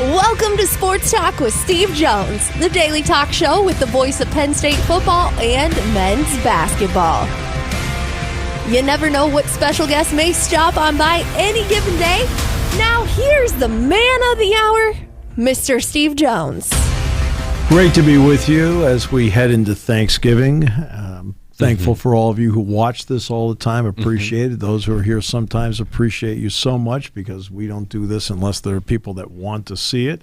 Welcome to Sports Talk with Steve Jones, the daily talk show with the voice of Penn State football and men's basketball. You never know what special guest may stop on by any given day. Now here's the man of the hour, Mr. Steve Jones. Great to be with you as we head into Thanksgiving. Thankful for all of you who watch this all the time. Appreciate it. Those who are here sometimes appreciate you so much because we don't do this unless there are people that want to see it.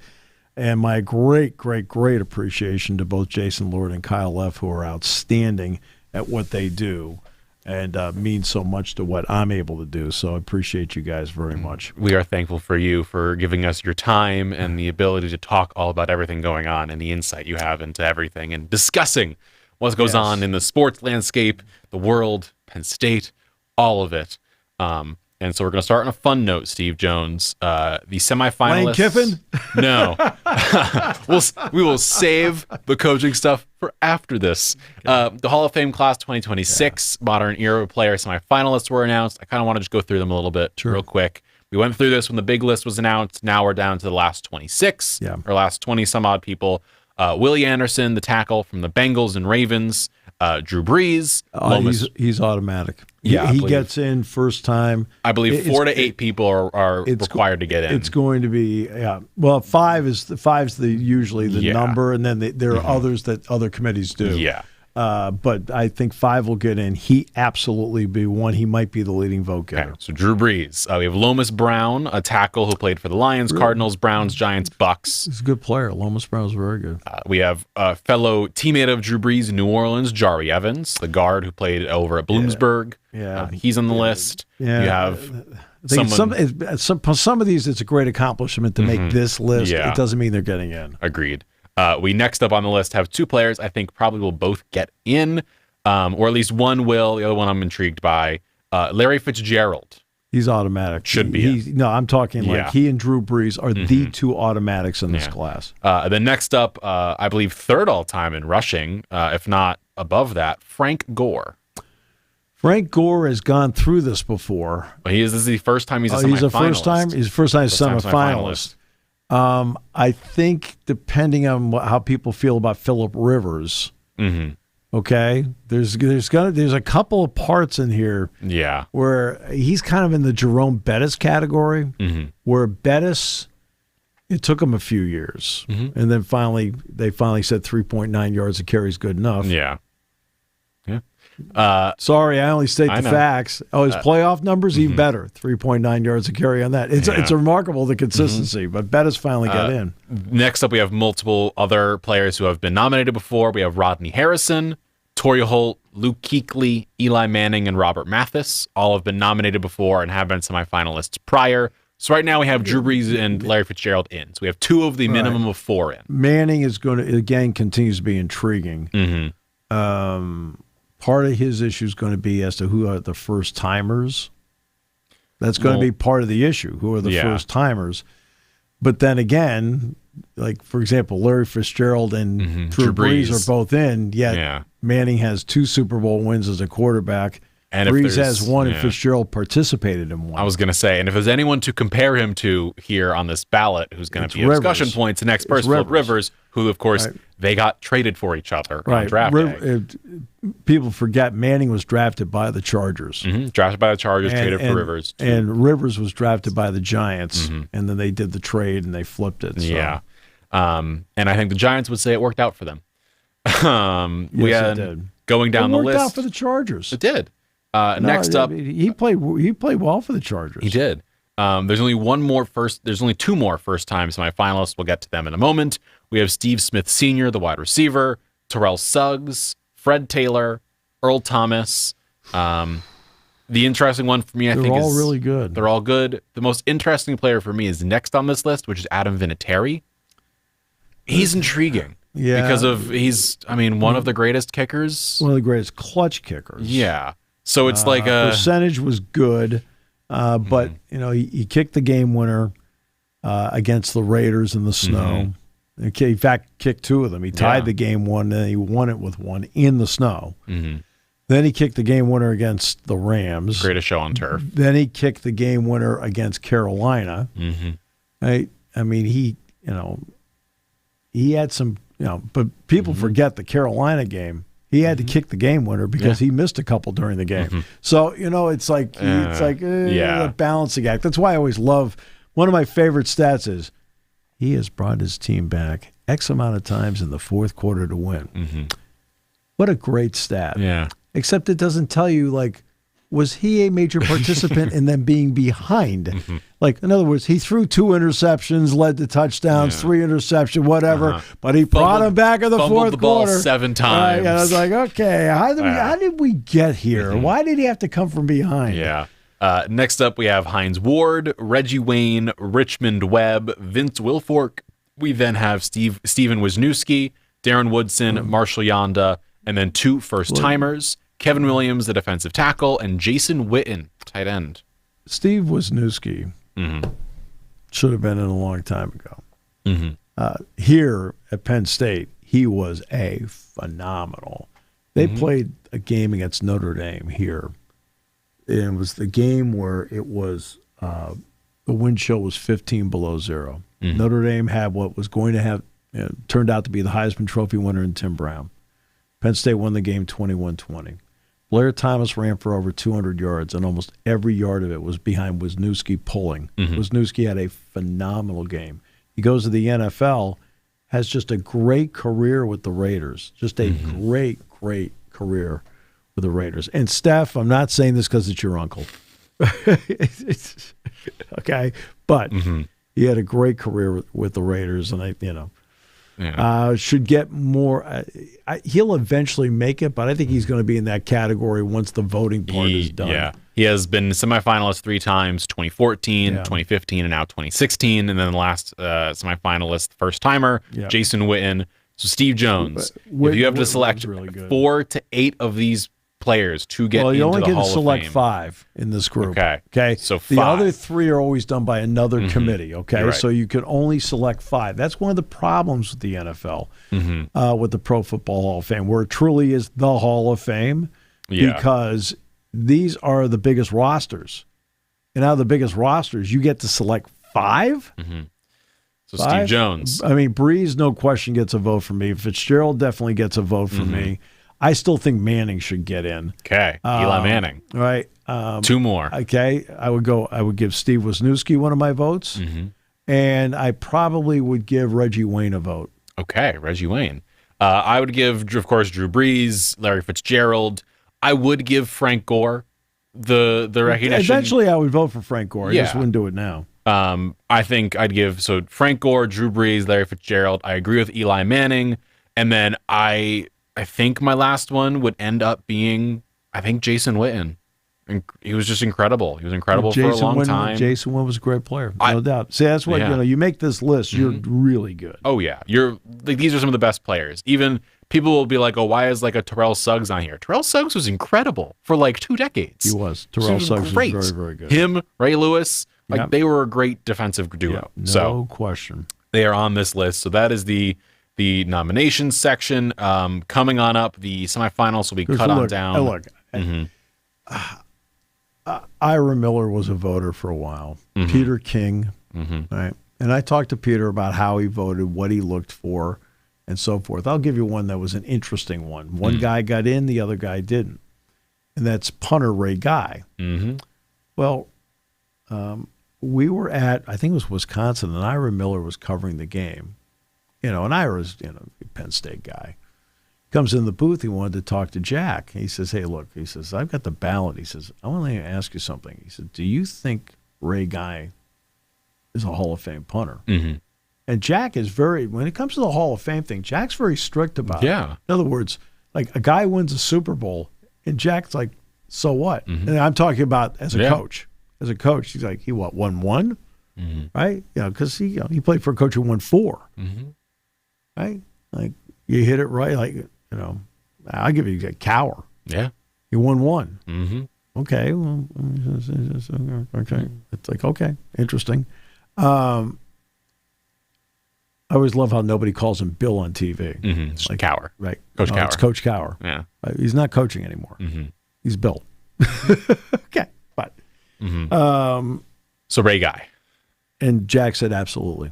And my great appreciation to both Jason Lord and Kyle Leff, who are outstanding at what they do and means so much to what I'm able to do. So I appreciate you guys very much. We are thankful for you for giving us your time and the ability to talk all about everything going on and the insight you have into everything and discussing what goes on in the sports landscape, the world, Penn State, all of it. And so we're going to start on a fun note, Steve Jones. The semifinalists. Lane Kiffin? No. We will save the coaching stuff for after this. The Hall of Fame class 2026 modern era player semifinalists were announced. I kind of want to just go through them a little bit real quick. We went through this when the big list was announced. Now we're down to the last 26 or last 20 some odd people. Willie Anderson, the tackle from the Bengals and Ravens. Drew Brees. He's automatic. Yeah, he gets in first time. I believe 4 to 8 people are required to get in. It's going to be well, five's usually the number, and then there are others that other committees do. Yeah. But I think 5 will get in. He absolutely be one. He might be the leading vote getter. Okay, so Drew Brees. We have Lomas Brown, a tackle who played for the Lions, Cardinals, Browns, Giants, Bucks. He's a good player. Lomas Brown's very good. We have a fellow teammate of Drew Brees in New Orleans, Jari Evans, the guard who played over at Bloomsburg. He's on the list. Yeah. You have some of these, it's a great accomplishment to make this list. Yeah. It doesn't mean they're getting in. Agreed. We next up on the list have 2 players I think probably will both get in, or at least one will. The other one I'm intrigued by. Larry Fitzgerald. He's automatic. Should be. No, I'm talking like he and Drew Brees are the 2 automatics in this class. Then next up, I believe 3rd all-time in rushing, if not above that, Frank Gore. Frank Gore has gone through this before. Well, this is the first time he's a semifinalist. He's first time semifinalist. I think depending on how people feel about Phillip Rivers, okay, there's a couple of parts in here, where he's kind of in the Jerome Bettis category, where Bettis, it took him a few years, and then they finally said 3.9 yards a carry is good enough. Sorry, I only state the facts. His playoff numbers even better. 3.9 yards a carry on that. It's remarkable, the consistency. But Bettis finally got in. Next up, we have multiple other players who have been nominated before. We have Rodney Harrison, Torrey Holt, Luke Kuechly, Eli Manning, and Robert Mathis. All have been nominated before and have been semifinalists prior. So right now we have Drew Brees and Larry Fitzgerald in. So we have 2 of the minimum of 4 in. Manning is going to, again, continues to be intriguing. Part of his issue is going to be as to who are the first timers. That's going to be part of the issue. Who are the first timers? But then again, like for example, Larry Fitzgerald and Drew Brees are both in. Yet Manning has 2 Super Bowl wins as a quarterback. And Brees has 1, and Fitzgerald participated in 1. I was going to say, and if there's anyone to compare him to here on this ballot, who's going to be a discussion point, the next person, Phillip Rivers, who of course they got traded for each other on draft day. People forget Manning was drafted by the Chargers. Drafted by the Chargers, traded for Rivers. And Rivers was drafted by the Giants, and then they did the trade and they flipped it. So. And I think the Giants would say it worked out for them. It did. Going down the list. It worked out for the Chargers. It did. Next up, he played well for the Chargers. He did. There's only 2 more first-time semifinalists. We'll get to them in a moment. We have Steve Smith Sr., the wide receiver, Terrell Suggs, Fred Taylor, Earl Thomas. The interesting one for me, I think, is all really good. They're all good. The most interesting player for me is next on this list, which is Adam Vinatieri. He's intriguing. Because he's one of the greatest kickers. One of the greatest clutch kickers. Yeah. So it's like a percentage was good, but he kicked the game winner against the Raiders in the snow. Okay, in fact, kicked 2 of them. He tied the game one, and he won it with 1 in the snow. Then he kicked the game winner against the Rams. Greatest show on turf. Then he kicked the game winner against Carolina. Right? I mean, he had some, but people forget the Carolina game. He had to kick the game winner because he missed a couple during the game. So, it's like a balancing act. That's why I always love, one of my favorite stats is he has brought his team back X amount of times in the fourth quarter to win. What a great stat. Yeah. Except it doesn't tell you, was he a major participant in them being behind? In other words, he threw 2 interceptions, led to touchdowns, 3 interceptions, whatever, but he brought him back in the fourth the ball quarter 7 times. And I was like, okay, how did we get here? Why did he have to come from behind? Yeah. Next up, we have Hines Ward, Reggie Wayne, Richmond Webb, Vince Wilfork. We then have Steven Wisniewski, Darren Woodson, Marshall Yonda, and then 2 first-timers. Kevin Williams, the defensive tackle, and Jason Witten, tight end. Steve Wisniewski should have been in a long time ago. Here at Penn State, he was a phenomenal. They played a game against Notre Dame here. And it was the game where it was the wind chill was 15 below zero. Notre Dame had what was going to have turned out to be the Heisman Trophy winner in Tim Brown. Penn State won the game 21-20. Blair Thomas ran for over 200 yards, and almost every yard of it was behind Wisniewski pulling. Wisniewski had a phenomenal game. He goes to the NFL, has just a great career with the Raiders. Just a great career with the Raiders. And Steph, I'm not saying this because it's your uncle. Okay? But he had a great career with the Raiders, and should get more. He'll eventually make it, but I think he's going to be in that category once the voting part is done. Yeah, he has been semifinalist 3 times: 2014, 2015, and now 2016. And then the last semifinalist, first timer, Jason Witten. So Steve Jones. If you have to select really 4 to 8 of these players to get into the Hall of Fame. Well, you only get to select 5 in this group. Okay. So 5. The other 3 are always done by another committee, okay? Right. So you can only select 5. That's one of the problems with the NFL, with the Pro Football Hall of Fame, where it truly is the Hall of Fame because these are the biggest rosters. And out of the biggest rosters, you get to select 5? So 5? Steve Jones. I mean, Breeze, no question, gets a vote from me. Fitzgerald definitely gets a vote from me. I still think Manning should get in. Okay, Eli Manning. Right. 2 more. Okay, I would give Steve Wisniewski one of my votes, and I probably would give Reggie Wayne a vote. Okay, Reggie Wayne. I would give, of course, Drew Brees, Larry Fitzgerald. I would give Frank Gore the recognition. Eventually, I would vote for Frank Gore. I just wouldn't do it now. I think I'd give Frank Gore, Drew Brees, Larry Fitzgerald. I agree with Eli Manning, and then I think my last one would end up being, Jason Witten. He was just incredible. He was incredible for a long time. Jason Witten was a great player, no doubt. See, that's what, you make this list, you're really good. Oh, yeah. These are some of the best players. Even people will be like, oh, why is a Terrell Suggs on here? Terrell Suggs was incredible for 2 decades. He was. Terrell Suggs was very, very good. Him, Ray Lewis, they were a great defensive duo. No question. They are on this list. So that is the nominations section. Coming on up, the semifinals will be cut on down. Look, Ira Miller was a voter for a while. Peter King, right? And I talked to Peter about how he voted, what he looked for, and so forth. I'll give you one that was an interesting one. One guy got in, the other guy didn't. And that's punter Ray Guy. Well, we were at, I think it was Wisconsin, and Ira Miller was covering the game. And Ira's, a Penn State guy. Comes in the booth, he wanted to talk to Jack. He says, hey, look, he says, I've got the ballot. He says, I want to ask you something. He said, do you think Ray Guy is a Hall of Fame punter? And Jack is when it comes to the Hall of Fame thing, Jack's very strict about it. In other words, a guy wins a Super Bowl, and Jack's like, so what? And I'm talking about as a coach. As a coach, he's like, he won 1? Right? Because he played for a coach who won 4. Right? You hit it right, I'll give you a Cower. Yeah. You won 1. Okay. Well, okay. It's okay. Interesting. I always love how nobody calls him Bill on TV. Just Cower. Right. Coach Cower. It's Coach Cower. Yeah. He's not coaching anymore. He's Bill. Okay. But. So Ray Guy. And Jack said absolutely.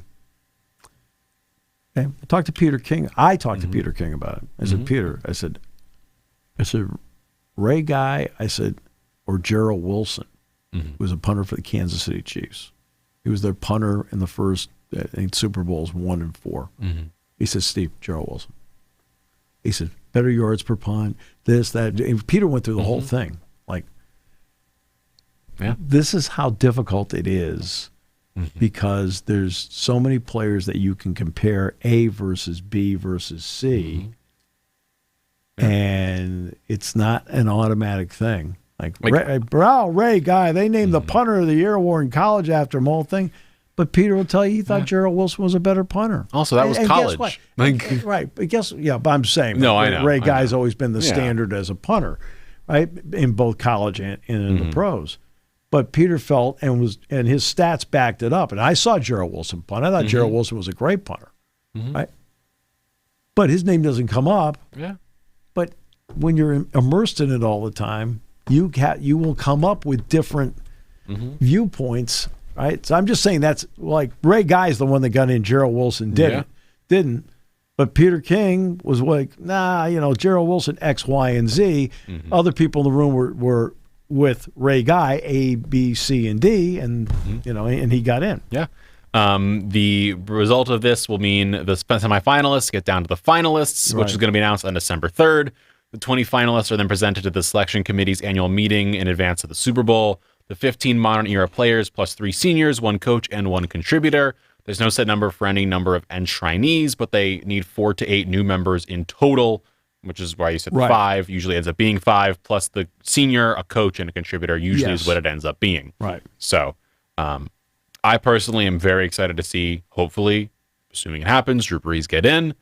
Okay? I talked to Peter King. I talked to Peter King about it. I said, Peter, I said, Ray Guy, I said, or Gerald Wilson, who was a punter for the Kansas City Chiefs. He was their punter in the first Super Bowls 1 and 4. He said, Steve, Gerald Wilson. He said, better yards per punt, this, that. And Peter went through the whole thing. Like, this is how difficult it is because there's so many players that you can compare A versus B versus C, and it's not an automatic thing. Like Ray Guy, they named the punter of the year award in college after him, whole thing. But Peter will tell you he thought Gerald Wilson was a better punter. Also, that was college. Guess what? Right. But but I'm saying I know. Ray Guy's always been the standard as a punter, right? In both college and in the pros. But Peter felt and his stats backed it up. And I saw Gerald Wilson punt. I thought Gerald Wilson was a great punter. Right? But his name doesn't come up. Yeah. But when you're immersed in it all the time, you will come up with different viewpoints, right? So I'm just saying that's like Ray Guy's the one that got in. Gerald Wilson didn't. But Peter King was like, Gerald Wilson X, Y, and Z. Other people in the room were with Ray Guy A, B, C, and D, and and he got in. Yeah. The result of this will mean the semifinalists get down to the finalists, which is going to be announced on December 3rd. The 20 finalists are then presented to the selection committee's annual meeting in advance of the Super Bowl. The 15 modern era players plus 3 seniors, 1 coach, and 1 contributor. There's no set number for any number of enshrinees, but they need 4 to 8 new members in total, which is why you said 5. Usually ends up being 5, plus the senior, a coach, and a contributor usually is what it ends up being. Right. So I personally am very excited to see, hopefully, assuming it happens, Drew Brees get in.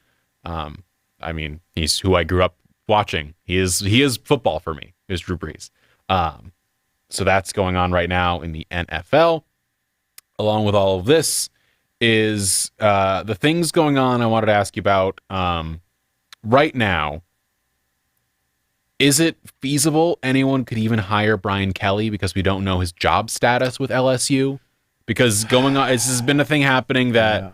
I mean, he's who I grew up watching. He is football for me, is Drew Brees. So that's going on right now in the NFL. Along with all of this is the things going on I wanted to ask you about right now. Is it feasible anyone could even hire Brian Kelly because we don't know his job status with LSU? Because going on, this has been a thing happening that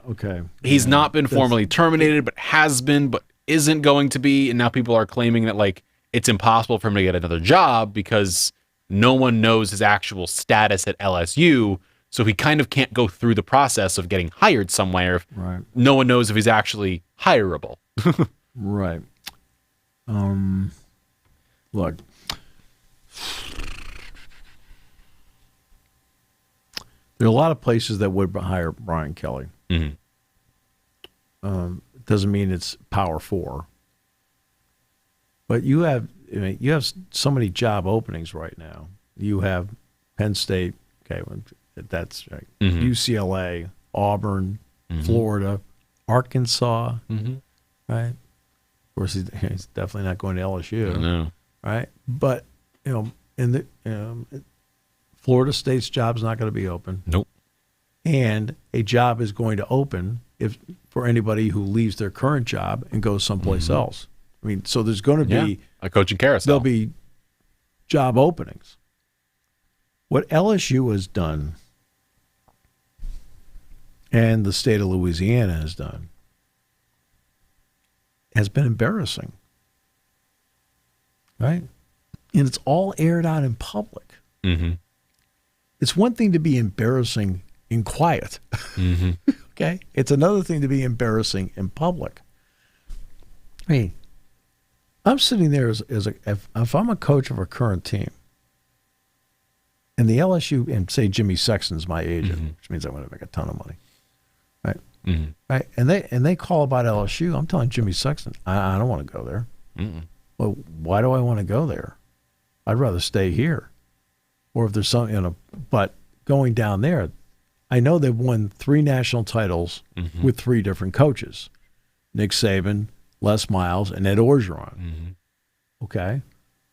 he's not been formally terminated, but has been, but isn't going to be. And now people are claiming that like it's impossible for him to get another job because no one knows his actual status at LSU. So he kind of can't go through the process of getting hired somewhere if no one knows if he's actually hireable. Right. Look, there are a lot of places that would hire Brian Kelly. Doesn't mean it's Power 4. But you have so many job openings right now. You have Penn State, that's right. UCLA, Auburn, Florida, Arkansas, right? Of course, he's definitely not going to LSU. No. Right, but in the Florida State's job's not going to be open. Nope. And a job is going to open for anybody who leaves their current job and goes someplace else. I mean, so there's going to be a coaching carousel. There'll be job openings. What LSU has done, and the state of Louisiana has done, has been embarrassing. Right? And it's all aired out in public. It's one thing to be embarrassing in quiet. Okay? It's another thing to be embarrassing in public. I mean, I'm sitting there if I'm a coach of a current team, and the LSU, and say Jimmy Sexton's my agent, which means I'm going to make a ton of money. Right? Right? And they call about LSU. I'm telling Jimmy Sexton, I don't want to go there. Well, why do I want to go there? I'd rather stay here. Or if there's something, but going down there, I know they've won 3 national titles with 3 different coaches. Nick Saban, Les Miles, and Ed Orgeron. Okay?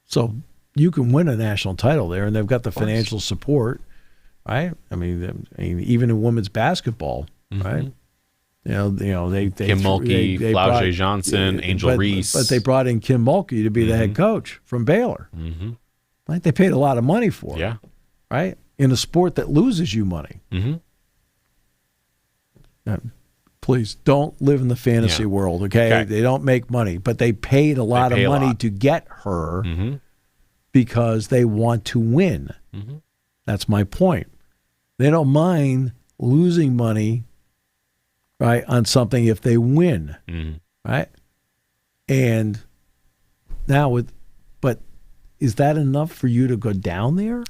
So you can win a national title there, and they've got the financial support, right? I mean, even in women's basketball, right? They Kim Mulkey, Flaugier Johnson, Angel Reese. But they brought in Kim Mulkey to be the head coach from Baylor. Right? They paid a lot of money for it. Right? In a sport that loses you money. Please don't live in the fantasy world, okay? They don't make money, but they paid a lot of money to get her because they want to win. That's my point. They don't mind losing money, right, on something if they win, right? And now but is that enough for you to go down there,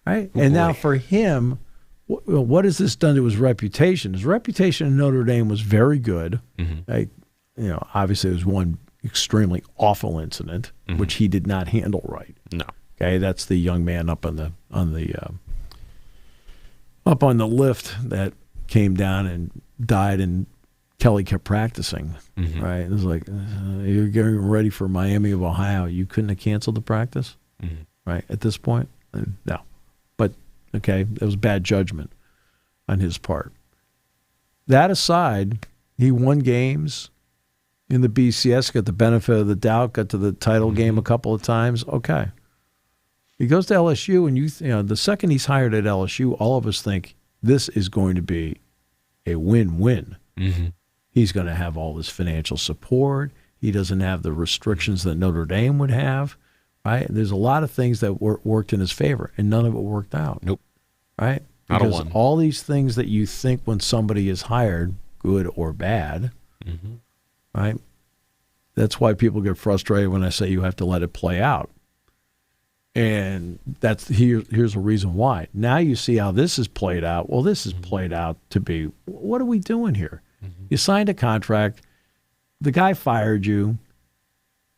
right? And now for him, what has this done to his reputation? His reputation in Notre Dame was very good. Like, obviously there was one extremely awful incident which he did not handle right. No. Okay, that's the young man up on the lift that came down and died, and Kelly kept practicing. Right, it was like you're getting ready for Miami of Ohio. You couldn't have canceled the practice, right? At this point, no. But okay, that was bad judgment on his part. That aside, he won games in the BCS, got the benefit of the doubt, got to the title game a couple of times. Okay. He goes to LSU, and the second he's hired at LSU, all of us think this is going to be a win-win. He's going to have all this financial support. He doesn't have the restrictions that Notre Dame would have, right? There's a lot of things that worked in his favor, and none of it worked out. Nope. Right? Not a because one. all these things that you think when somebody is hired, good or bad, right? That's why people get frustrated when I say you have to let it play out. And here's a reason why. Now you see how this is played out. Well, this is played out to be, what are we doing here? You signed a contract. The guy fired you.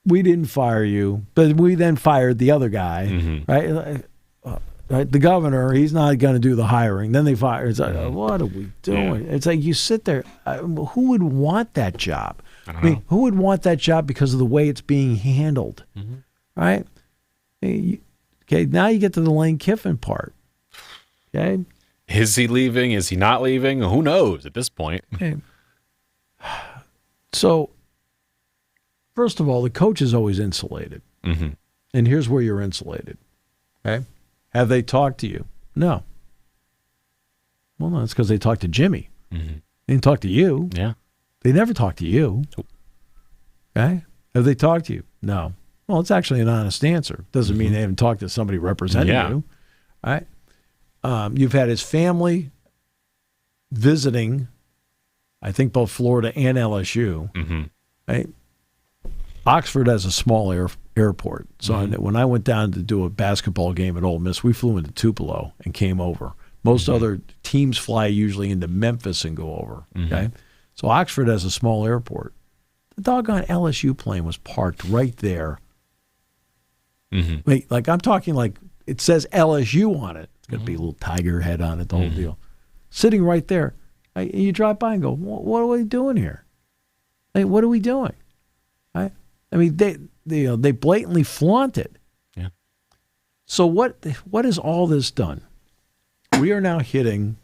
We didn't fire you, but we then fired the other guy, right? Right? The governor, he's not going to do the hiring. Then they fire. It's like, what are we doing? It's like you sit there. Who would want that job? I mean, who would want that job because of the way it's being handled, right? Okay, now you get to the Lane Kiffin part. Okay, is he leaving? Is he not leaving? Who knows at this point? Okay. So, first of all, the coach is always insulated, and here's where you're insulated. Okay, have they talked to you? No. Well, no, that's because they talked to Jimmy. They didn't talk to you. Yeah, they never talked to you. Okay, have they talked to you? No. Well, it's actually an honest answer. Doesn't mean they haven't talked to somebody representing you. All right. You've had his family visiting, I think, both Florida and LSU. Right? Oxford has a small airport. So when I went down to do a basketball game at Ole Miss, we flew into Tupelo and came over. Most other teams fly usually into Memphis and go over. Okay, so Oxford has a small airport. The doggone LSU plane was parked right there. Wait, like I'm talking like it says LSU on it. It's got to be a little tiger head on it, the whole deal. Sitting right there. You drive by and go, what are we doing here? Like, what are we doing? I mean, they blatantly flaunt it. Yeah. So what has all this done? We are now hitting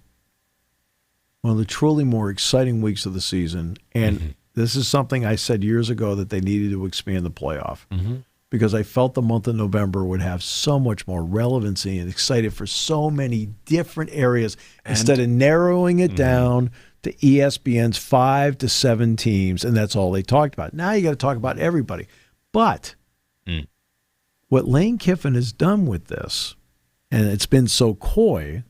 one of the truly more exciting weeks of the season, and this is something I said years ago that they needed to expand the playoff. Because I felt the month of November would have so much more relevancy and excited for so many different areas instead of narrowing it down to ESPN's 5 to 7 teams, and that's all they talked about. Now you got to talk about everybody. But what Lane Kiffin has done with this, and it's been so coy,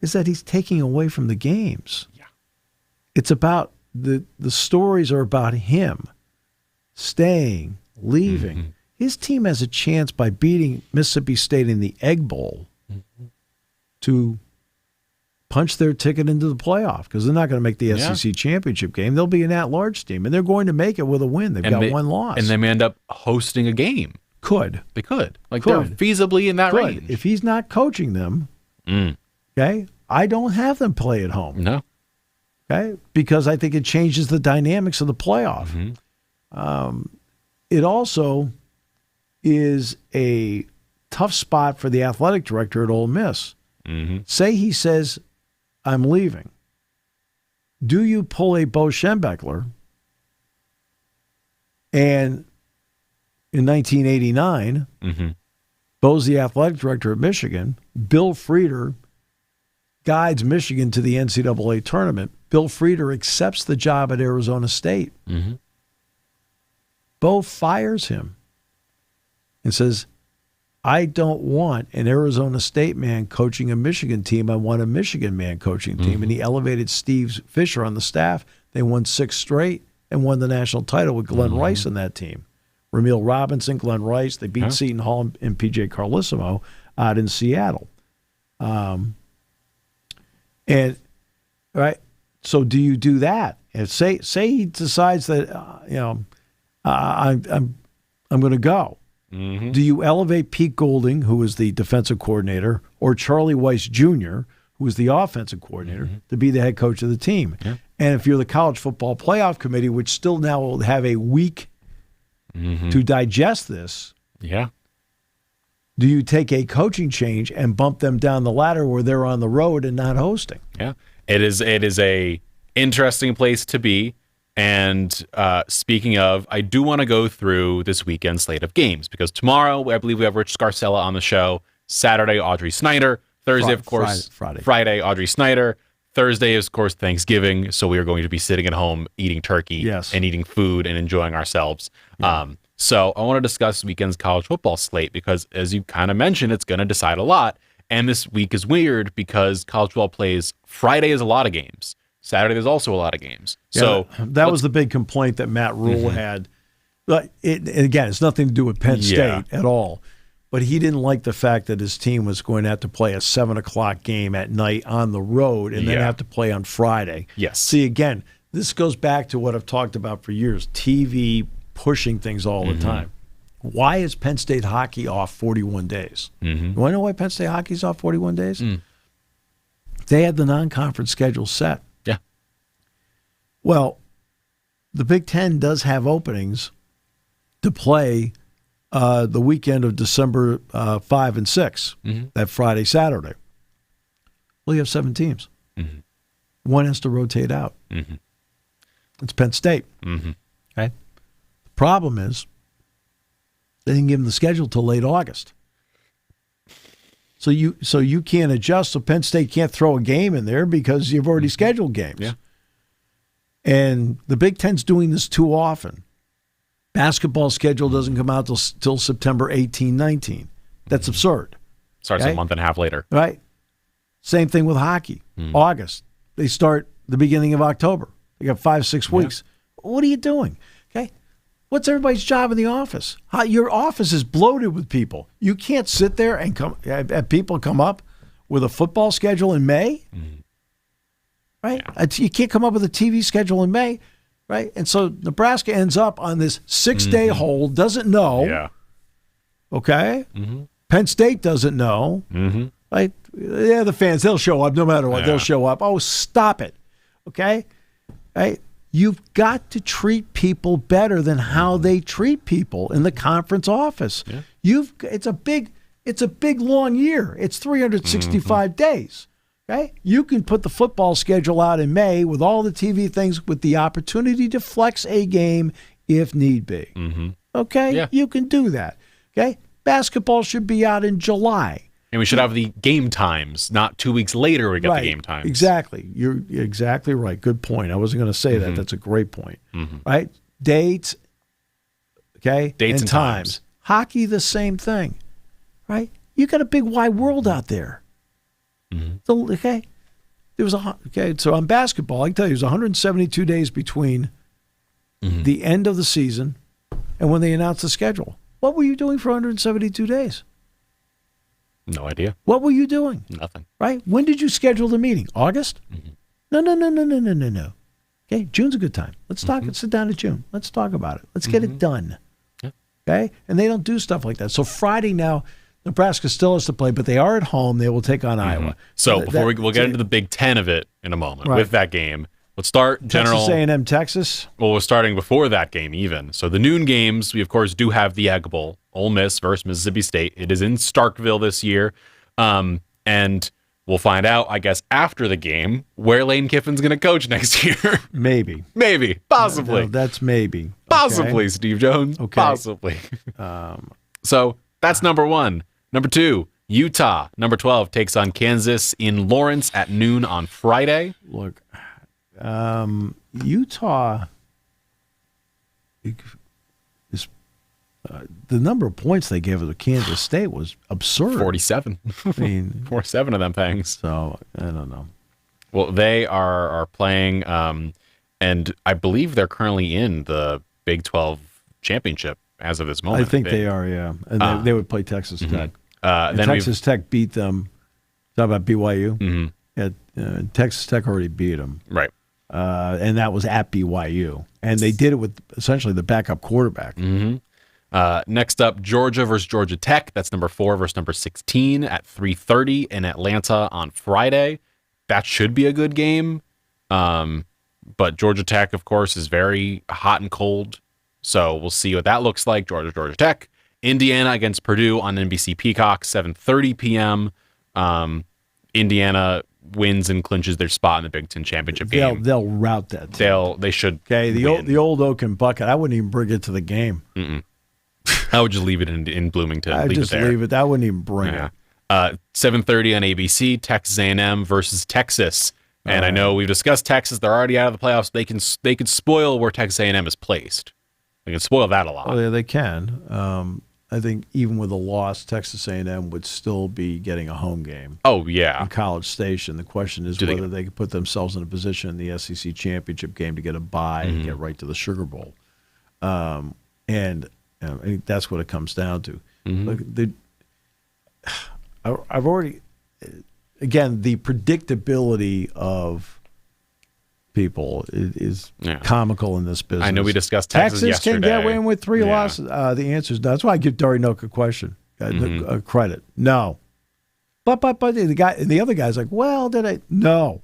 is that he's taking away from the games. Yeah. It's about the stories are about him staying, leaving. His team has a chance by beating Mississippi State in the Egg Bowl to punch their ticket into the playoff because they're not going to make the SEC championship game. They'll be an at-large team, and they're going to make it with a win. They've got one loss. And they may end up hosting a game. They could. Like, they're feasibly in that range. If he's not coaching them, okay, I don't have them play at home. No. Okay, because I think it changes the dynamics of the playoff. It also is a tough spot for the athletic director at Ole Miss. Say he says, I'm leaving. Do you pull a Bo Schembechler and in 1989, Bo's the athletic director of Michigan, Bill Frieder guides Michigan to the NCAA tournament, Bill Frieder accepts the job at Arizona State. Mm-hmm. Bo fires him and says, I don't want an Arizona State man coaching a Michigan team. I want a Michigan man coaching a team. Mm-hmm. And he elevated Steve Fisher on the staff. They won 6 straight and won the national title with Glenn Rice in that team. Ramil Robinson, Glenn Rice. They beat Seton Hall and P.J. Carlissimo out in Seattle. And right, so do you do that? And say he decides that I'm going to go. Mm-hmm. Do you elevate Pete Golding, who is the defensive coordinator, or Charlie Weiss Jr., who is the offensive coordinator, to be the head coach of the team? Yeah. And if you're the college football playoff committee, which still now will have a week to digest this, do you take a coaching change and bump them down the ladder where they're on the road and not hosting? Yeah, it is a interesting place to be. And speaking of, I do want to go through this weekend slate of games because tomorrow I believe we have Rich Scarcella on the show. Saturday, Audrey Snyder. Thursday, of course, Friday, Audrey Snyder. Thursday is, of course, Thanksgiving, so we are going to be sitting at home eating turkey and eating food and enjoying ourselves. Yeah. So I want to discuss this weekend's college football slate because, as you kind of mentioned, it's going to decide a lot. And this week is weird because college football plays Friday is a lot of games. Saturday there's also a lot of games. Yeah, so that was the big complaint that Matt Rule had. But again, it's nothing to do with Penn State at all. But he didn't like the fact that his team was going to have to play a 7:00 game at night on the road and then have to play on Friday. Yes. See, again, this goes back to what I've talked about for years, TV pushing things all the time. Why is Penn State hockey off 41 days? You want to know why Penn State hockey's off 41 days? They had the non-conference schedule set. Yeah. Well, the Big Ten does have openings to play the weekend of December 5 and 6, that Friday, Saturday. Well, you have 7 teams. One has to rotate out. It's Penn State. Okay. The problem is they didn't give them the schedule till late August. So you can't adjust. So Penn State can't throw a game in there because you've already scheduled games. Yeah. And the Big Ten's doing this too often. Basketball schedule doesn't come out till September 18, 19. That's absurd. Starts a month and a half later. Right. Same thing with hockey. August. They start the beginning of October. They got 5-6 weeks. What are you doing? Okay. What's everybody's job in the office? Your office is bloated with people. You can't sit there and have people come up with a football schedule in May. Right? Yeah. You can't come up with a TV schedule in May. Right? And so Nebraska ends up on this 6-day hold, doesn't know. Yeah. Okay? Penn State doesn't know. Right? Yeah, the fans, they'll show up no matter what. They'll show up. Oh, stop it. Okay? Right? You've got to treat people better than how they treat people in the conference office. Yeah. It's a big long year. It's 365 days. Okay? You can put the football schedule out in May with all the TV things with the opportunity to flex a game if need be. Okay? Yeah. You can do that. Okay? Basketball should be out in July. And we should have the game times, not 2 weeks later we get the game times. Exactly. You're exactly right. Good point. I wasn't going to say that. That's a great point. Right? Dates, okay? Dates and times. Hockey, the same thing. Right? You got a big wide world out there. So, okay? So on basketball, I can tell you, there's 172 days between the end of the season and when they announce the schedule. What were you doing for 172 days? No idea. What were you doing? Nothing. Right? When did you schedule the meeting? August? No. Okay, June's a good time. Let's talk. Let's sit down in June. Let's talk about it. Let's get it done. Yeah. Okay? And they don't do stuff like that. So Friday now, Nebraska still has to play, but they are at home. They will take on Iowa. So we'll get into the Big Ten of it in a moment with that game. Let's start Texas A&M, Texas. Well, we're starting before that game even. So the noon games, we of course do have the Egg Bowl, Ole Miss versus Mississippi State. It is in Starkville this year. And we'll find out, I guess, after the game where Lane Kiffin's going to coach next year. Maybe. Possibly. No, that's maybe. Possibly, okay. Steve Jones. Okay. Possibly. So that's number 1. Number 2, Utah. Number 12 takes on Kansas in Lawrence at noon on Friday. Look, Utah is the number of points they gave to Kansas State was absurd. 47. I mean, 47 of them things. So I don't know. Well, they are playing, and I believe they're currently in the Big 12 championship as of this moment. I think they are, yeah. And they would play Texas Tech. Then Texas Tech beat them. Talk about BYU. Mm-hmm. Texas Tech already beat them. Right. And that was at BYU. And they did it with essentially the backup quarterback. Mm-hmm. Next up, Georgia versus Georgia Tech. That's number 4 versus number 16 at 3:30 in Atlanta on Friday. That should be a good game. But Georgia Tech, of course, is very hot and cold. So we'll see what that looks like. Georgia Tech. Indiana against Purdue on NBC Peacock, 7:30 p.m. Indiana wins and clinches their spot in the Big Ten championship game. They'll rout that team. They should. Okay, the old Oaken bucket. I wouldn't even bring it to the game. Mm-mm. I would just leave it in Bloomington. I'd just leave it. I wouldn't even bring it. 7:30 on ABC. Texas A&M versus Texas. And I know we've discussed Texas. They're already out of the playoffs. They can spoil where Texas A&M is placed. They can spoil that a lot. Oh, yeah, they can. I think even with a loss, Texas A&M would still be getting a home game. Oh, yeah. In College Station. The question is whether they could put themselves in a position in the SEC championship game to get a bye and get right to the Sugar Bowl. And I think that's what it comes down to. Look, I've already, again, the predictability of people is comical in this business. I know we discussed Texas yesterday. Can get away with 3 losses. The answer is no. That's why I give Darinoka a question, credit. No. But the other guy's like, well, did I? No.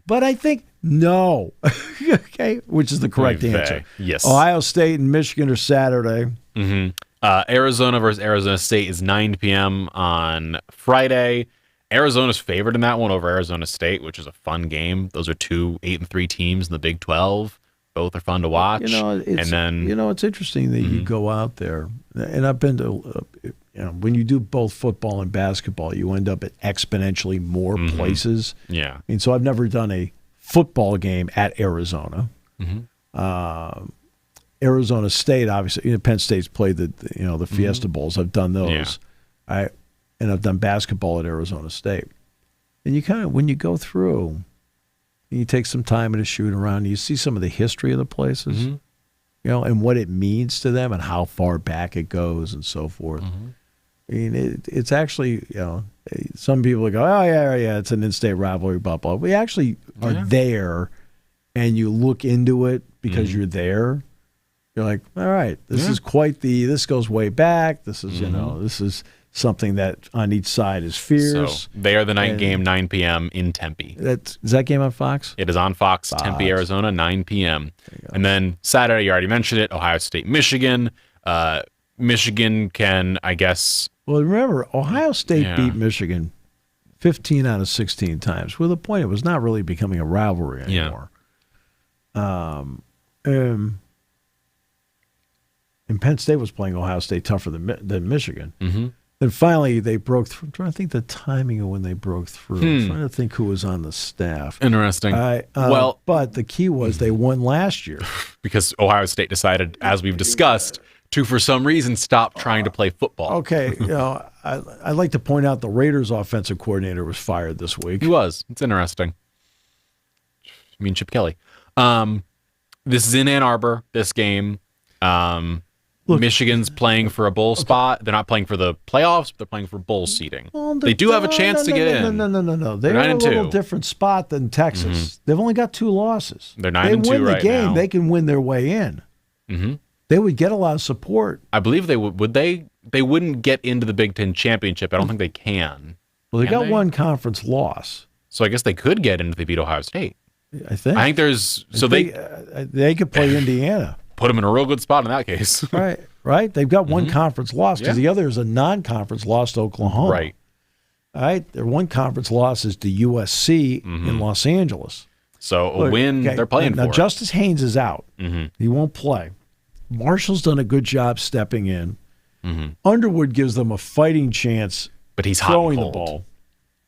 But I think no. Okay, which is the correct answer. Yes. Ohio State and Michigan are Saturday. Mm-hmm. Arizona versus Arizona State is 9 p.m. on Friday. Arizona's favored in that one over Arizona State, which is a fun game. Those are 2 8-3 teams in the Big 12. Both are fun to watch. It's interesting that you go out there, and I've been to. When you do both football and basketball, you end up at exponentially more places. Yeah. And so I've never done a football game at Arizona. Arizona State, obviously, Penn State's played the Fiesta Bowls. I've done those. Yeah. And I've done basketball at Arizona State. And you kind of, when you go through, and you take some time and shoot around, and you see some of the history of the places, and what it means to them and how far back it goes and so forth. I mean, it's actually, some people go, oh, yeah, it's an in-state rivalry, blah, blah. We actually are there, and you look into it because you're there. You're like, all right, this is this goes way back. This is, this is something that on each side is fierce. So they are the night game, 9 p.m. in Tempe. Is that game on Fox? It is on Fox, Tempe, Arizona, 9 p.m. And then Saturday, you already mentioned it, Ohio State, Michigan. Michigan can, I guess. Well, remember, Ohio State beat Michigan 15 out of 16 times. With the point, it was not really becoming a rivalry anymore. And Penn State was playing Ohio State tougher than Michigan. Then finally they broke through. I'm trying to think the timing of when they broke through. I'm trying to think who was on the staff. Interesting. But the key was they won last year. Because Ohio State decided, as we've discussed, to, for some reason, stop trying to play football. Okay. I'd like to point out the Raiders' offensive coordinator was fired this week. He was. It's interesting. You mean Chip Kelly. This is in Ann Arbor, this game. Look, Michigan's playing for a bowl spot. They're not playing for the playoffs, but they're playing for bowl seeding. They do have a chance to get in. No. They're in a little different spot than Texas. They've only got 2 losses. They're 9-2 right now. They win the game, they can win their way in. They would get a lot of support. I believe they would. Would they? They wouldn't get into the Big Ten championship. I don't think they can. Well, they got one conference loss. So I guess they could get in if they beat Ohio State. I think there's they could play Indiana. Put them in a real good spot in that case. Right. They've got one conference loss because the other is a non-conference loss to Oklahoma. Right. All right. Their one conference loss is to USC in Los Angeles. So a win, they're playing for. Now, Justice Haynes is out. He won't play. Marshall's done a good job stepping in. Underwood gives them a fighting chance, but he's throwing hot and cold. the ball.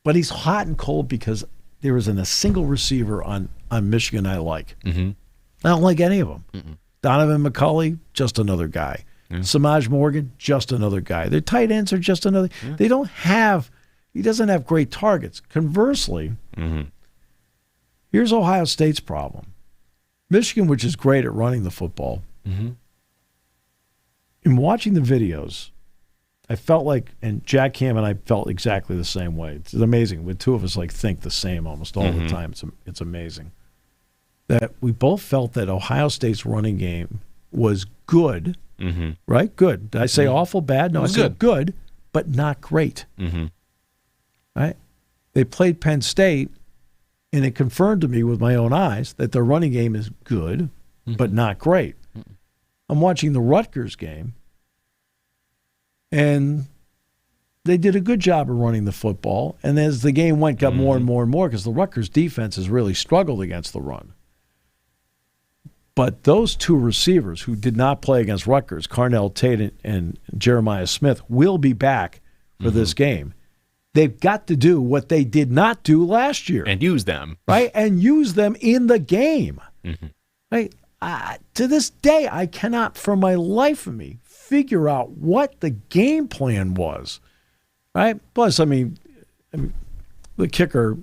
But he's hot and cold because there isn't a single receiver on Michigan I like. Mm-hmm. I don't like any of them. Mm-mm. Donovan McCulley, just another guy. Samaj Morgan, just another guy. Their tight ends are just another. Yeah. He doesn't have great targets. Conversely, here's Ohio State's problem. Michigan, which is great at running the football, in watching the videos, I felt like, and Jack Ham and I felt exactly the same way. It's amazing. The two of us think the same almost all the time. It's amazing. That we both felt that Ohio State's running game was good, right? Good. Did I say awful, bad? No, I said good, but not great. Right? They played Penn State, and it confirmed to me with my own eyes that their running game is good, but not great. I'm watching the Rutgers game, and they did a good job of running the football. And as the game went, got more and more and more because the Rutgers defense has really struggled against the run. But those two receivers who did not play against Rutgers, Carnell Tate and Jeremiah Smith, will be back for this game. They've got to do what they did not do last year. And use them. Right? And use them in the game. Right? To this day, I cannot, for my life of me, figure out what the game plan was. Right? Plus, I mean the kicker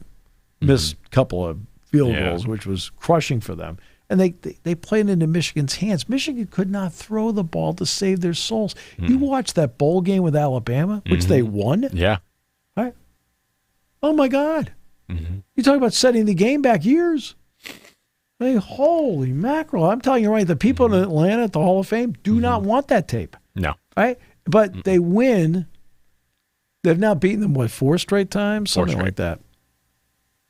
missed a couple of field goals, which was crushing for them. And they played into Michigan's hands. Michigan could not throw the ball to save their souls. You watched that bowl game with Alabama, which they won. Yeah. Right? Oh, my God. You talk about setting the game back years. Hey, holy mackerel. I'm telling you, right, the people in Atlanta at the Hall of Fame do not want that tape. No. Right? But they win. They've now beaten them, 4 straight times? Something like that.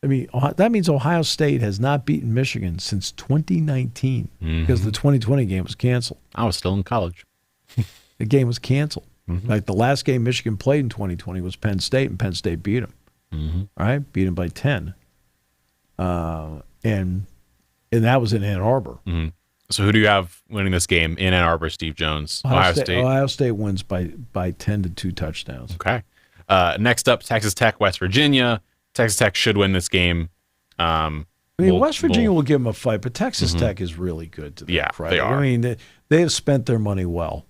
I mean, that means Ohio State has not beaten Michigan since 2019 because the 2020 game was canceled. I was still in college. The game was canceled. Like the last game Michigan played in 2020 was Penn State, and Penn State beat them. All right, beat them by 10. And that was in Ann Arbor. So who do you have winning this game in Ann Arbor, Steve Jones? Ohio State. Ohio State wins by 10 to 2 touchdowns. Okay. Next up, Texas Tech, West Virginia. Texas Tech should win this game. West Virginia will give them a fight, but Texas Tech is really good to their credit. They are. I mean, they have spent their money well.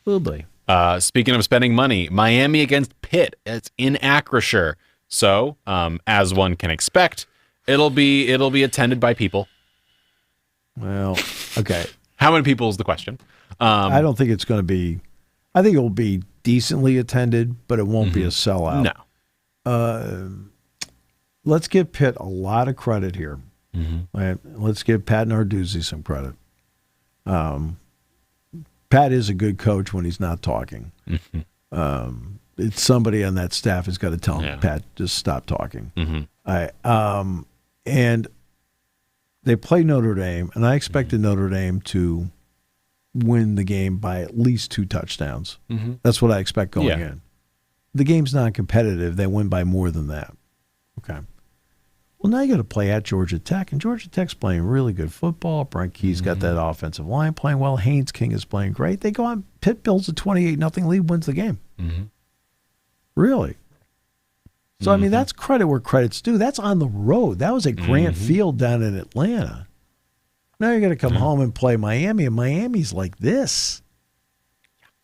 Will they? Speaking of spending money, Miami against Pitt. It's in Acrisure. So, as one can expect, it'll be attended by people. Well, okay. How many people is the question? I don't think it's going to be. I think it will be decently attended, but it won't be a sellout. No. Let's give Pitt a lot of credit here. Right? Let's give Pat Narduzzi some credit. Pat is a good coach when he's not talking. It's somebody on that staff has got to tell him, Pat, just stop talking. And they play Notre Dame, and I expected Notre Dame to win the game by at least 2 touchdowns. That's what I expect going in. The game's not competitive. They win by more than that. Okay. Well, now you got to play at Georgia Tech, and Georgia Tech's playing really good football. Brent Key's got that offensive line playing well. Haynes King is playing great. They go on. Pitt builds a 28-0 lead, wins the game. Really? So, I mean, that's credit where credit's due. That's on the road. That was at Grant Field down in Atlanta. Now you're going to come home and play Miami, and Miami's like this.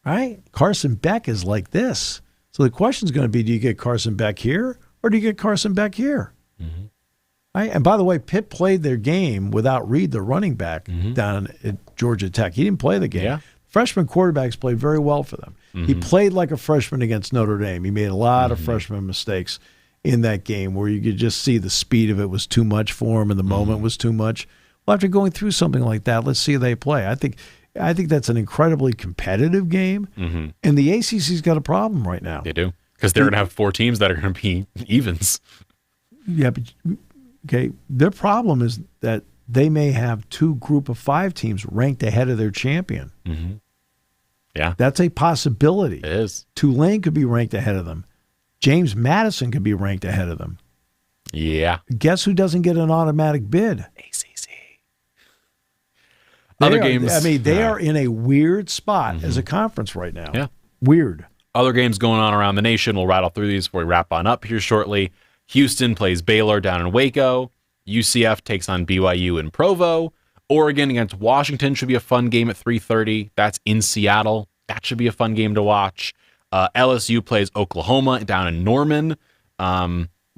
Right? Carson Beck is like this. So the question's going to be, do you get Carson Beck here, or do you get Carson Beck here? Right? And by the way, Pitt played their game without Reed, the running back, down at Georgia Tech. He didn't play the game. Freshman quarterbacks played very well for them. He played like a freshman against Notre Dame. He made a lot of freshman mistakes in that game where you could just see the speed of it was too much for him and the moment was too much. Well, after going through something like that, let's see how they play. I think that's an incredibly competitive game, and the ACC's got a problem right now. They do, because they're going to have 4 teams that are going to be evens. Yeah, but okay, their problem is that they may have 2 group of 5 teams ranked ahead of their champion. Yeah. That's a possibility. It is. Tulane could be ranked ahead of them. James Madison could be ranked ahead of them. Yeah. Guess who doesn't get an automatic bid? ACC. Other games. I mean, they are in a weird spot as a conference right now. Yeah. Weird. Other games going on around the nation. We'll rattle through these before we wrap on up here shortly. Houston plays Baylor down in Waco. UCF takes on BYU in Provo. Oregon against Washington should be a fun game at 3:30. That's in Seattle. That should be a fun game to watch. LSU plays Oklahoma down in Norman.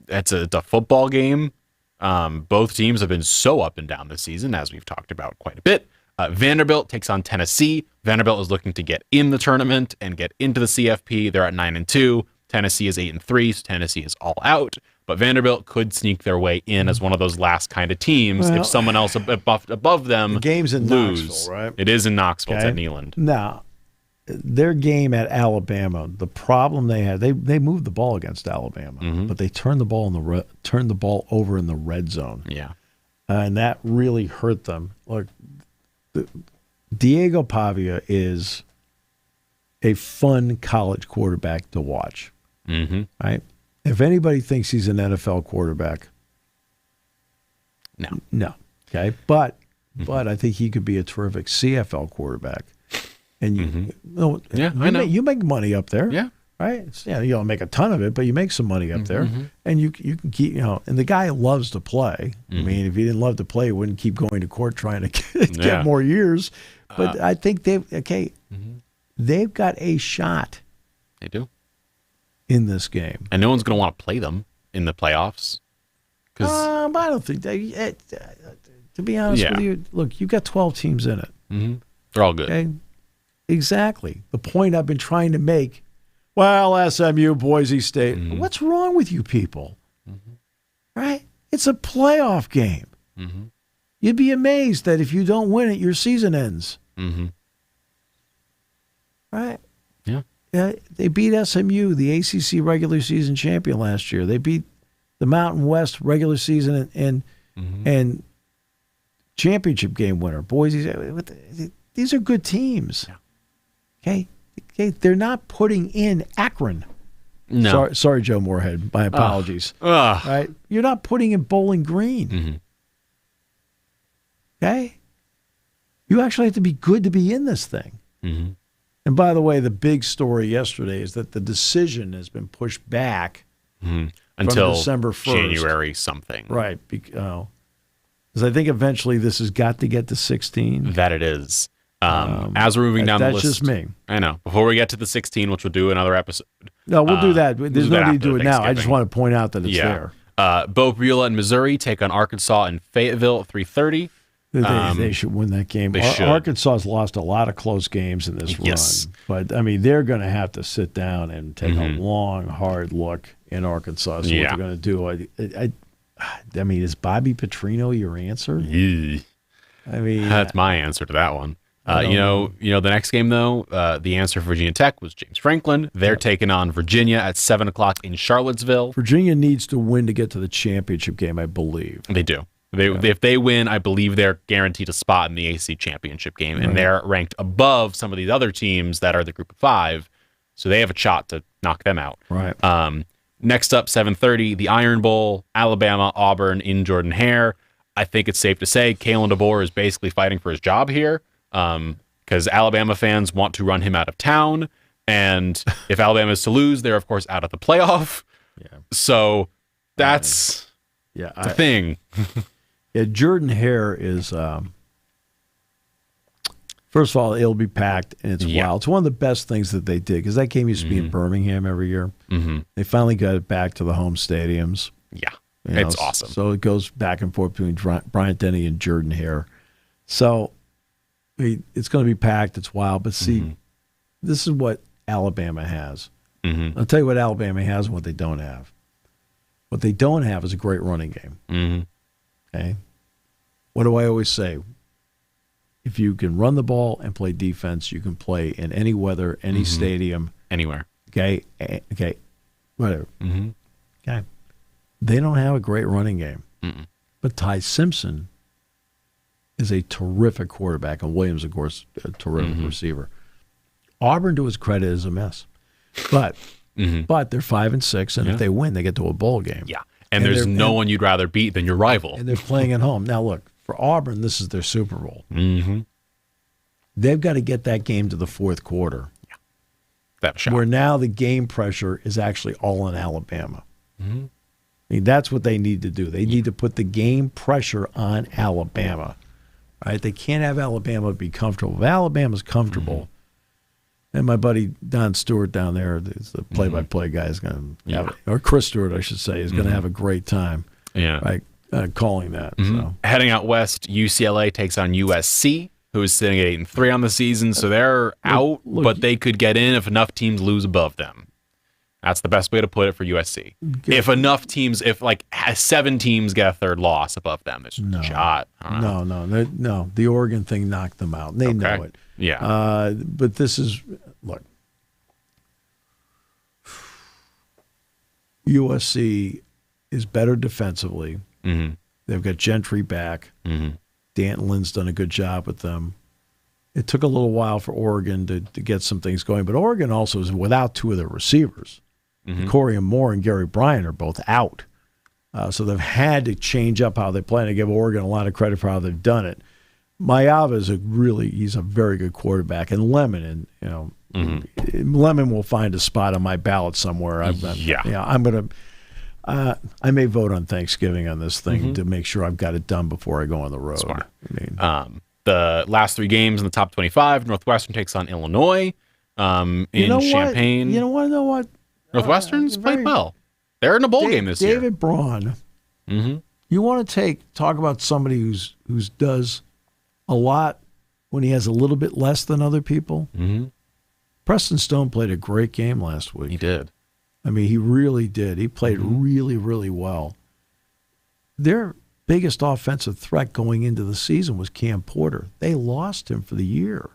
It's a football game. Both teams have been so up and down this season, as we've talked about quite a bit. Vanderbilt takes on Tennessee. Vanderbilt is looking to get in the tournament and get into the CFP. They're at 9-2. Tennessee is 8-3, so Tennessee is all out. But Vanderbilt could sneak their way in as one of those last kind of teams if someone else above them the game's in lose. Knoxville, right? It is in Knoxville. It's at Neyland. Now, their game at Alabama, the problem they had, they moved the ball against Alabama, but they turned the ball over in the red zone. Yeah, and that really hurt them. Look, Diego Pavia is a fun college quarterback to watch. Right? If anybody thinks he's an NFL quarterback, no. Okay, but I think he could be a terrific CFL quarterback. And I know you make money up there. Yeah. Right? You don't make a ton of it, but you make some money up there. And you can keep, and the guy loves to play. I mean, if he didn't love to play, he wouldn't keep going to court trying to get more years. But I think they've got a shot. They do. In this game. And no one's going to want to play them in the playoffs. But I don't think they, to be honest with you, look, you've got 12 teams in it. They're all good. Okay? Exactly. The point I've been trying to make, well, SMU, Boise State, what's wrong with you people? Right? It's a playoff game. You'd be amazed that if you don't win it, your season ends. Right? Yeah. They beat SMU, the ACC regular season champion last year. They beat the Mountain West regular season and championship game winner. Boise, these are good teams. Okay, they're not putting in Akron. No, sorry, Joe Moorhead. My apologies. Right, you're not putting in Bowling Green. Okay, you actually have to be good to be in this thing. And by the way, the big story yesterday is that the decision has been pushed back until December 1st. January something. Right, because I think eventually this has got to get to 16. That it is. As we're moving down the list. That's just me. I know. Before we get to the 16, which we'll do another episode. No, we'll do that. There's no need to do it now. I just want to point out that it's there. Bo Beulah and Missouri take on Arkansas and Fayetteville at 3:30. They should win that game. Arkansas has lost a lot of close games in this run. But, I mean, they're going to have to sit down and take a long, hard look in Arkansas. So what they're going to do. I mean, is Bobby Petrino your answer? I mean, that's my answer to that one. The next game, though, the answer for Virginia Tech was James Franklin. They're taking on Virginia at 7 o'clock in Charlottesville. Virginia needs to win to get to the championship game, I believe. They do. If they win, I believe they're guaranteed a spot in the AC championship game, and they're ranked above some of these other teams that are the group of 5, so they have a shot to knock them out. Right. Next up, 7:30, the Iron Bowl, Alabama, Auburn in Jordan-Hare. I think it's safe to say Kalen DeBoer is basically fighting for his job here because Alabama fans want to run him out of town, and if Alabama is to lose, they're, of course, out of the playoff. Yeah. So that's the thing. Jordan-Hare is, first of all, it'll be packed, and it's wild. It's one of the best things that they did, because that game used to be in Birmingham every year. They finally got it back to the home stadiums. Yeah, it's awesome. So it goes back and forth between Bryant-Denny and Jordan-Hare. So it's going to be packed. It's wild. But see, this is what Alabama has. I'll tell you what Alabama has and what they don't have. What they don't have is a great running game. Okay? What do I always say? If you can run the ball and play defense, you can play in any weather, any stadium. Anywhere. Okay? Whatever. Okay? They don't have a great running game. But Ty Simpson is a terrific quarterback, and Williams, of course, a terrific receiver. Auburn, to his credit, is a mess. But they're 5-6, and if they win, they get to a bowl game. Yeah. And there's no one you'd rather beat than your rival. And they're playing at home. Now, look, for Auburn, this is their Super Bowl. They've got to get that game to the fourth quarter. Yeah. They have a shot. Where now the game pressure is actually all in Alabama. I mean, that's what they need to do. They need to put the game pressure on Alabama. Right? They can't have Alabama be comfortable. If Alabama's comfortable, and my buddy Don Stewart down there, the play-by-play guy, is going to have, or Chris Stewart, I should say, is going to have a great time. Yeah, right, calling that. So. Heading out west, UCLA takes on USC, who is sitting at 8-3 on the season, so they're out, but they could get in if enough teams lose above them. That's the best way to put it for USC. If enough teams, if like 7 teams get a third loss above them, there's a shot. No. The Oregon thing knocked them out. They know it. Yeah. But this is, look, USC is better defensively. Mm-hmm. They've got Gentry back. Mm-hmm. Dan Lynn's done a good job with them. It took a little while for Oregon to get some things going, but Oregon also is without 2 of their receivers. Corey Moore and Gary Bryant are both out. So they've had to change up how they play, and I give Oregon a lot of credit for how they've done it. Mayava is he's a very good quarterback, and Lemon, Lemon will find a spot on my ballot somewhere. I may vote on Thanksgiving on this thing to make sure I've got it done before I go on the road. Smart. The last 3 games in the top 25, Northwestern takes on Illinois in Champaign. You know what? Northwestern's played well. They're in a bowl game this year. David Braun. You want to talk about somebody who's does a lot when he has a little bit less than other people? Preston Stone played a great game last week. He did. I mean, he really did. He played really, really well. Their biggest offensive threat going into the season was Cam Porter. They lost him for the year.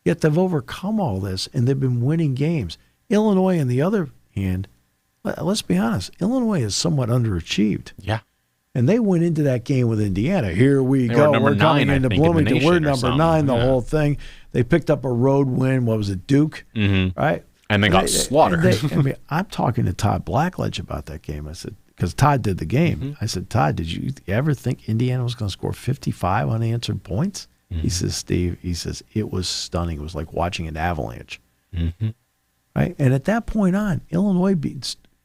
Yet they've overcome all this, and they've been winning games. Illinois, on the other hand, let's be honest, Illinois is somewhat underachieved. Yeah. And they went into that game with Indiana. Here we go. We're coming into Bloomington. We're number 9, the whole thing. They picked up a road win. What was it, Duke? Right? And they got slaughtered. I'm talking to Todd Blackledge about that game. I said, because Todd did the game. I said, Todd, did you ever think Indiana was going to score 55 unanswered points? He says, Steve, it was stunning. It was like watching an avalanche. Right? And at that point on, Illinois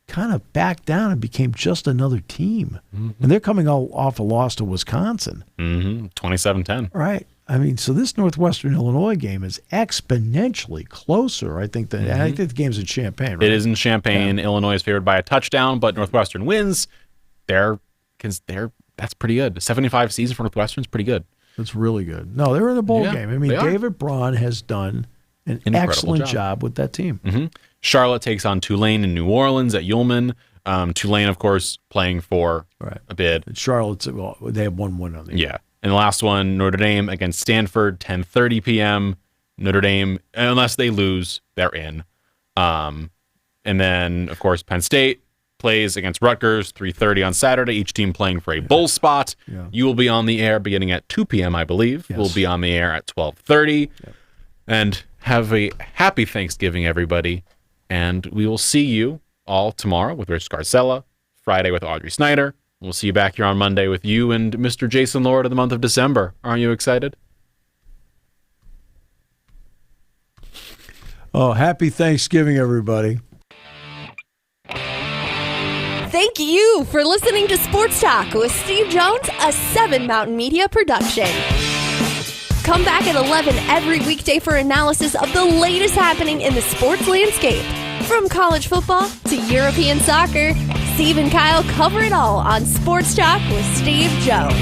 kind of backed down and became just another team. And they're coming off a loss to Wisconsin. 27-10. Right. I mean, so this Northwestern-Illinois game is exponentially closer, I think, than I think the game's in Champaign, right? It is in Champaign. Yeah. Illinois is favored by a touchdown, but Northwestern wins. That's pretty good. 75 season for Northwestern is pretty good. That's really good. No, they're in the bowl game. I mean, David Braun has done an excellent job with that team. Charlotte takes on Tulane in New Orleans at Ullman. Tulane, of course, playing for a bid. And Charlotte's, they have 1 win on the year. Yeah. And the last one, Notre Dame against Stanford, 10:30 p.m. Notre Dame, unless they lose, they're in. And then, of course, Penn State plays against Rutgers, 3:30 on Saturday, each team playing for a bowl spot. You will be on the air beginning at 2 p.m., I believe. We'll be on the air at 12:30. And have a happy Thanksgiving, everybody. And we will see you all tomorrow with Rich Scarcella, Friday with Audrey Snyder. We'll see you back here on Monday with you and Mr. Jason Lord of the month of December. Aren't you excited? Oh, happy Thanksgiving, everybody. Thank you for listening to Sports Talk with Steve Jones, a 7 Mountain Media production. Come back at 11 every weekday for analysis of the latest happening in the sports landscape. From college football to European soccer, Steve and Kyle cover it all on Sports Talk with Steve Jones.